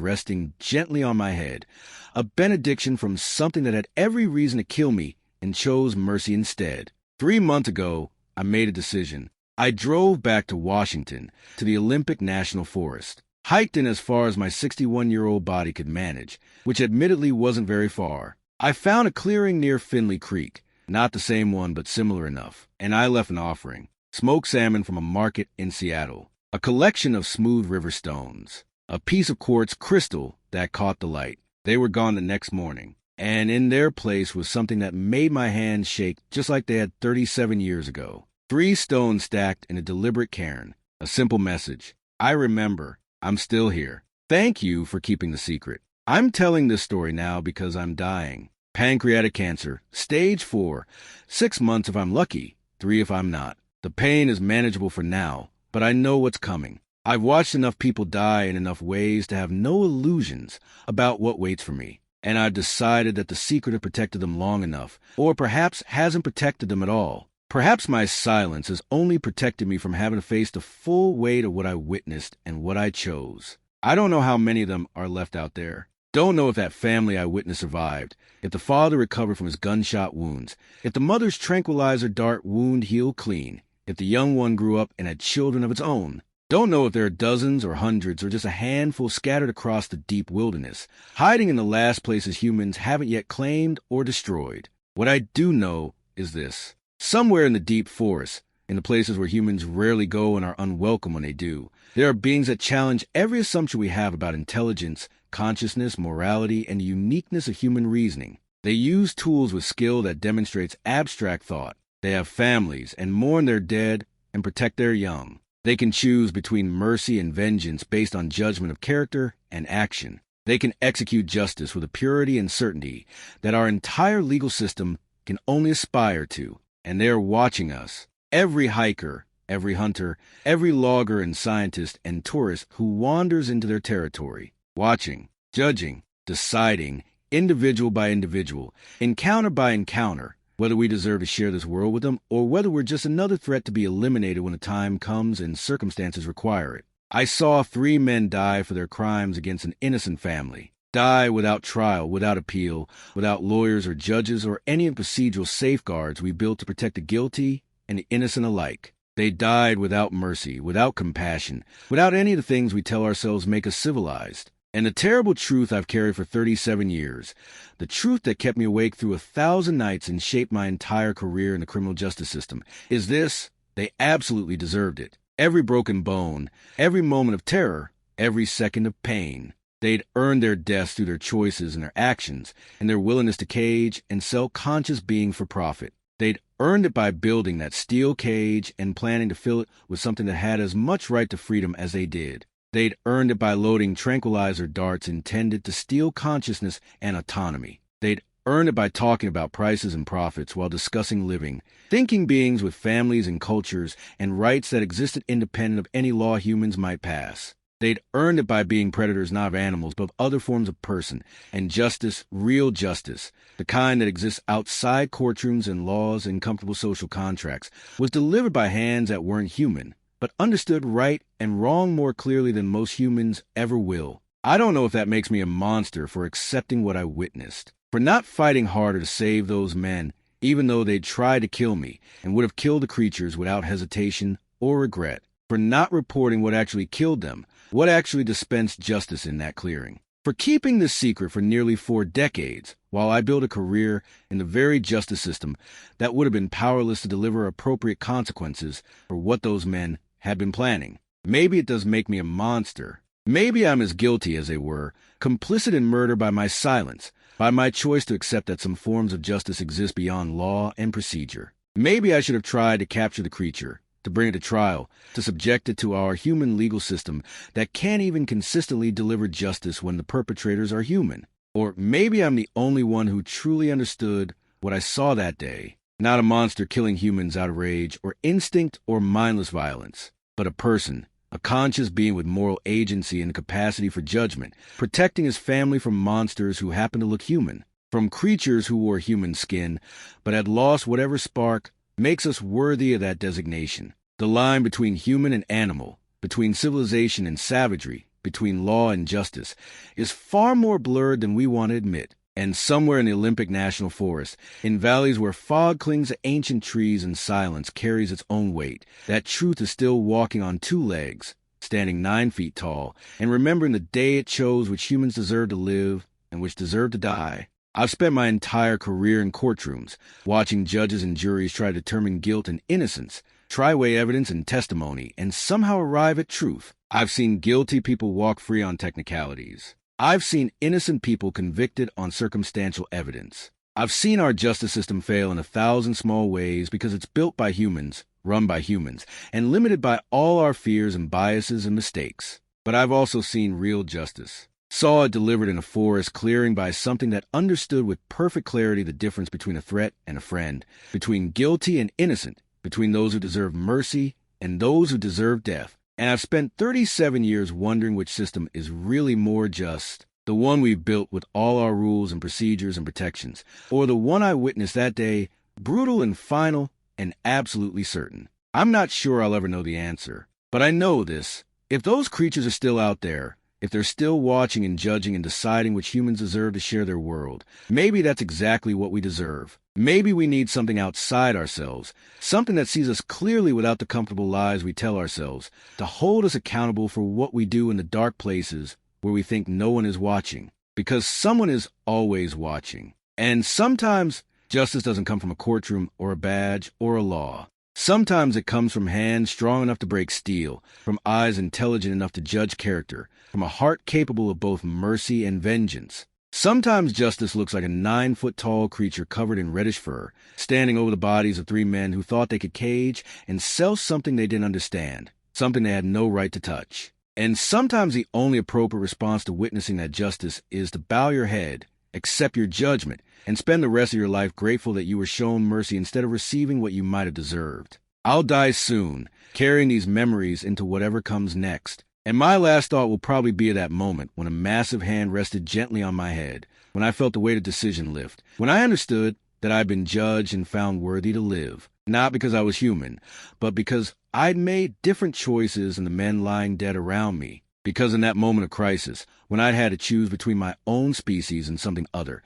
resting gently on my head, a benediction from something that had every reason to kill me and chose mercy instead. 3 months ago, I made a decision. I drove back to Washington, to the Olympic National Forest, hiked in as far as my 61-year-old body could manage, which admittedly wasn't very far. I found a clearing near Finley Creek, not the same one but similar enough, and I left an offering. Smoked salmon from a market in Seattle, a collection of smooth river stones, a piece of quartz crystal that caught the light. They were gone the next morning. And in their place was something that made my hands shake just like they had 37 years ago. 3 stones stacked in a deliberate cairn. A simple message. I remember. I'm still here. Thank you for keeping the secret. I'm telling this story now because I'm dying. Pancreatic cancer, stage 4. 6 months if I'm lucky, 3 if I'm not. The pain is manageable for now, but I know what's coming. I've watched enough people die in enough ways to have no illusions about what waits for me. And I've decided that the secret had protected them long enough, or perhaps hasn't protected them at all. Perhaps my silence has only protected me from having to face the full weight of what I witnessed and what I chose. I don't know how many of them are left out there. Don't know if that family I witnessed survived, if the father recovered from his gunshot wounds, if the mother's tranquilizer dart wound healed clean, if the young one grew up and had children of its own. Don't know if there are dozens or hundreds or just a handful scattered across the deep wilderness, hiding in the last places humans haven't yet claimed or destroyed. What I do know is this. Somewhere in the deep forest, in the places where humans rarely go and are unwelcome when they do, there are beings that challenge every assumption we have about intelligence, consciousness, morality, and the uniqueness of human reasoning. They use tools with skill that demonstrates abstract thought. They have families and mourn their dead and protect their young. They can choose between mercy and vengeance based on judgment of character and action. They can execute justice with a purity and certainty that our entire legal system can only aspire to. And they are watching us. Every hiker, every hunter, every logger and scientist and tourist who wanders into their territory. Watching, judging, deciding, individual by individual, encounter by encounter, whether we deserve to share this world with them or whether we're just another threat to be eliminated when the time comes and circumstances require it. I saw 3 men die for their crimes against an innocent family. Die without trial, without appeal, without lawyers or judges or any of the procedural safeguards we built to protect the guilty and the innocent alike. They died without mercy, without compassion, without any of the things we tell ourselves make us civilized. And the terrible truth I've carried for 37 years, the truth that kept me awake through 1,000 nights and shaped my entire career in the criminal justice system, is this: They absolutely deserved it. Every broken bone, every moment of terror, every second of pain. They'd earned their deaths through their choices and their actions, and their willingness to cage and sell conscious being for profit. They'd earned it by building that steel cage and planning to fill it with something that had as much right to freedom as they did. They'd earned it by loading tranquilizer darts intended to steal consciousness and autonomy. They'd earned it by talking about prices and profits while discussing living, thinking beings with families and cultures and rights that existed independent of any law humans might pass. They'd earned it by being predators not of animals but of other forms of person, and justice, real justice, the kind that exists outside courtrooms and laws and comfortable social contracts, was delivered by hands that weren't human, but understood right and wrong more clearly than most humans ever will. I don't know if that makes me a monster for accepting what I witnessed, for not fighting harder to save those men, even though they'd tried to kill me and would have killed the creatures without hesitation or regret, for not reporting what actually killed them, what actually dispensed justice in that clearing, for keeping this secret for nearly 4 decades while I built a career in the very justice system that would have been powerless to deliver appropriate consequences for what those men had been planning. Maybe it does make me a monster. Maybe I'm as guilty as they were, complicit in murder by my silence, by my choice to accept that some forms of justice exist beyond law and procedure. Maybe I should have tried to capture the creature, to bring it to trial, to subject it to our human legal system that can't even consistently deliver justice when the perpetrators are human. Or maybe I'm the only one who truly understood what I saw that day. Not a monster killing humans out of rage or instinct or mindless violence, but a person, a conscious being with moral agency and capacity for judgment, protecting his family from monsters who happen to look human, from creatures who wore human skin, but had lost whatever spark makes us worthy of that designation. The line between human and animal, between civilization and savagery, between law and justice, is far more blurred than we want to admit. And somewhere in the Olympic National Forest, in valleys where fog clings to ancient trees and silence carries its own weight, that truth is still walking on 2 legs, standing 9 feet tall, and remembering the day it chose which humans deserve to live and which deserve to die. I've spent my entire career in courtrooms, watching judges and juries try to determine guilt and innocence, try weigh evidence and testimony, and somehow arrive at truth. I've seen guilty people walk free on technicalities. I've seen innocent people convicted on circumstantial evidence. I've seen our justice system fail in 1,000 small ways because it's built by humans, run by humans, and limited by all our fears and biases and mistakes. But I've also seen real justice. Saw it delivered in a forest clearing by something that understood with perfect clarity the difference between a threat and a friend, between guilty and innocent, between those who deserve mercy and those who deserve death. And I've spent 37 years wondering which system is really more just, the one we've built with all our rules and procedures and protections, or the one I witnessed that day, brutal and final and absolutely certain. I'm not sure I'll ever know the answer, but I know this. If those creatures are still out there, if they're still watching and judging and deciding which humans deserve to share their world, maybe that's exactly what we deserve. Maybe we need something outside ourselves, something that sees us clearly without the comfortable lies we tell ourselves, to hold us accountable for what we do in the dark places where we think no one is watching. Because someone is always watching. And sometimes justice doesn't come from a courtroom or a badge or a law. Sometimes it comes from hands strong enough to break steel, from eyes intelligent enough to judge character, from a heart capable of both mercy and vengeance. Sometimes justice looks like a 9-foot-tall creature covered in reddish fur, standing over the bodies of 3 men who thought they could cage and sell something they didn't understand, something they had no right to touch. And sometimes the only appropriate response to witnessing that justice is to bow your head, accept your judgment, and spend the rest of your life grateful that you were shown mercy instead of receiving what you might have deserved. I'll die soon, carrying these memories into whatever comes next. And my last thought will probably be at that moment when a massive hand rested gently on my head, when I felt the weight of decision lift, when I understood that I'd been judged and found worthy to live, not because I was human, but because I'd made different choices than the men lying dead around me. Because in that moment of crisis, when I'd had to choose between my own species and something other,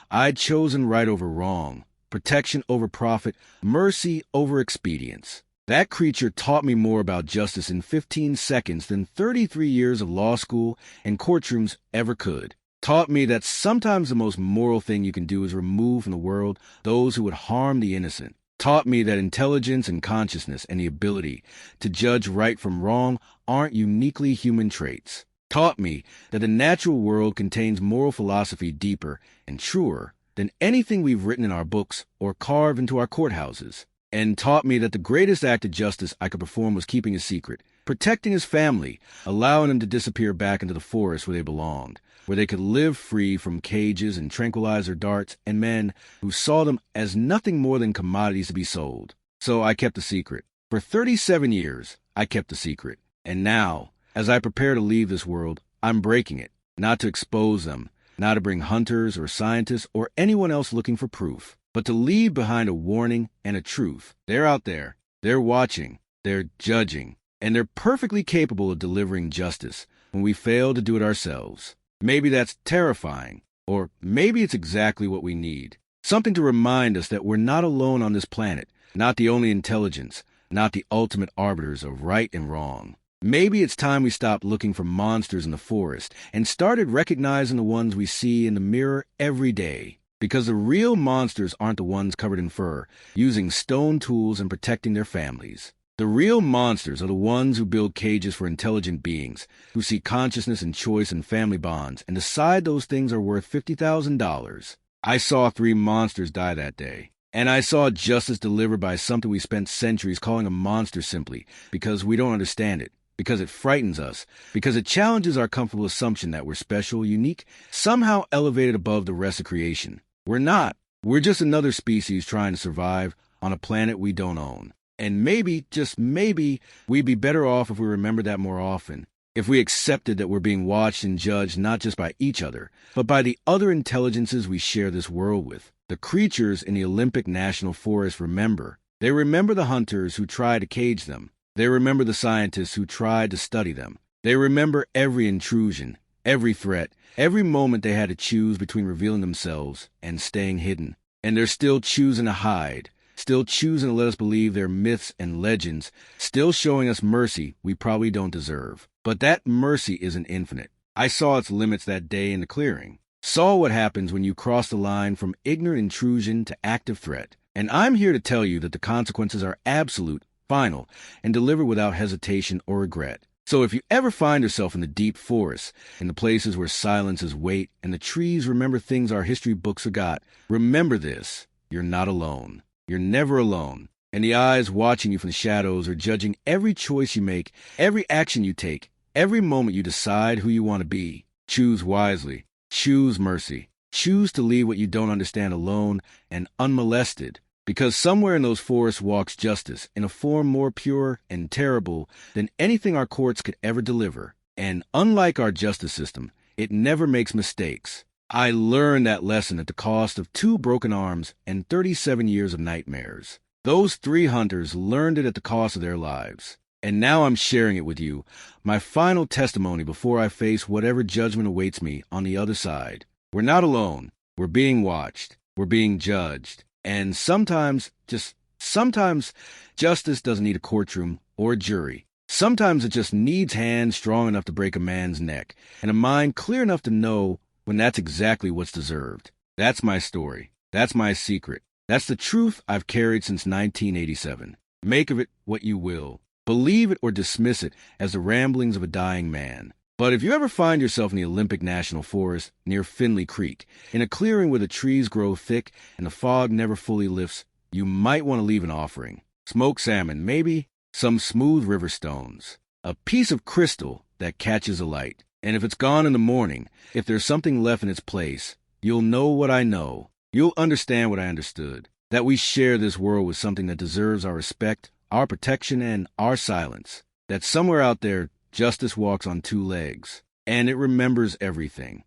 I'd chosen right over wrong, protection over profit, mercy over expedience. That creature taught me more about justice in 15 seconds than 33 years of law school and courtrooms ever could. Taught me that sometimes the most moral thing you can do is remove from the world those who would harm the innocent. Taught me that intelligence and consciousness and the ability to judge right from wrong aren't uniquely human traits. Taught me that the natural world contains moral philosophy deeper and truer than anything we've written in our books or carved into our courthouses. And taught me that the greatest act of justice I could perform was keeping a secret, protecting his family, allowing them to disappear back into the forest where they belonged, where they could live free from cages and tranquilizer darts and men who saw them as nothing more than commodities to be sold. So I kept the secret. For 37 years, I kept the secret. And now, as I prepare to leave this world, I'm breaking it, not to expose them, not to bring hunters or scientists or anyone else looking for proof, but to leave behind a warning and a truth. They're out there, they're watching, they're judging, and they're perfectly capable of delivering justice when we fail to do it ourselves. Maybe that's terrifying, or maybe it's exactly what we need. Something to remind us that we're not alone on this planet, not the only intelligence, not the ultimate arbiters of right and wrong. Maybe it's time we stopped looking for monsters in the forest and started recognizing the ones we see in the mirror every day. Because the real monsters aren't the ones covered in fur, using stone tools and protecting their families. The real monsters are the ones who build cages for intelligent beings, who see consciousness and choice and family bonds and decide those things are worth $50,000. I saw 3 monsters die that day. And I saw justice delivered by something we spent centuries calling a monster simply because we don't understand it, because it frightens us, because it challenges our comfortable assumption that we're special, unique, somehow elevated above the rest of creation. We're not. We're just another species trying to survive on a planet we don't own. And maybe, just maybe, we'd be better off if we remembered that more often. If we accepted that we're being watched and judged not just by each other, but by the other intelligences we share this world with. The creatures in the Olympic National Forest remember. They remember the hunters who tried to cage them. They remember the scientists who tried to study them. They remember every intrusion, every threat, every moment they had to choose between revealing themselves and staying hidden. And they're still choosing to hide, still choosing to let us believe their myths and legends, still showing us mercy we probably don't deserve. But that mercy isn't infinite. I saw its limits that day in the clearing. Saw what happens when you cross the line from ignorant intrusion to active threat. And I'm here to tell you that the consequences are absolute, final, and delivered without hesitation or regret. So if you ever find yourself in the deep forests, in the places where silence is weight and the trees remember things our history books forgot, remember this: you're not alone. You're never alone. And the eyes watching you from the shadows are judging every choice you make, every action you take, every moment you decide who you want to be. Choose wisely. Choose mercy. Choose to leave what you don't understand alone and unmolested. Because somewhere in those forests walks justice in a form more pure and terrible than anything our courts could ever deliver. And unlike our justice system, it never makes mistakes. I learned that lesson at the cost of 2 broken arms and 37 years of nightmares. Those 3 hunters learned it at the cost of their lives. And now I'm sharing it with you, my final testimony before I face whatever judgment awaits me on the other side. We're not alone. We're being watched. We're being judged. And sometimes, just sometimes, justice doesn't need a courtroom or a jury. Sometimes it just needs hands strong enough to break a man's neck and a mind clear enough to know when that's exactly what's deserved. That's my story. That's my secret. That's the truth I've carried since 1987. Make of it what you will. Believe it or dismiss it as the ramblings of a dying man. But if you ever find yourself in the Olympic National Forest near Finley Creek, in a clearing where the trees grow thick and the fog never fully lifts, you might want to leave an offering. Smoked salmon, maybe, some smooth river stones, a piece of crystal that catches a light. And if it's gone in the morning, if there's something left in its place, you'll know what I know. You'll understand what I understood. That we share this world with something that deserves our respect, our protection, and our silence. That somewhere out there, justice walks on 2 legs, and it remembers everything.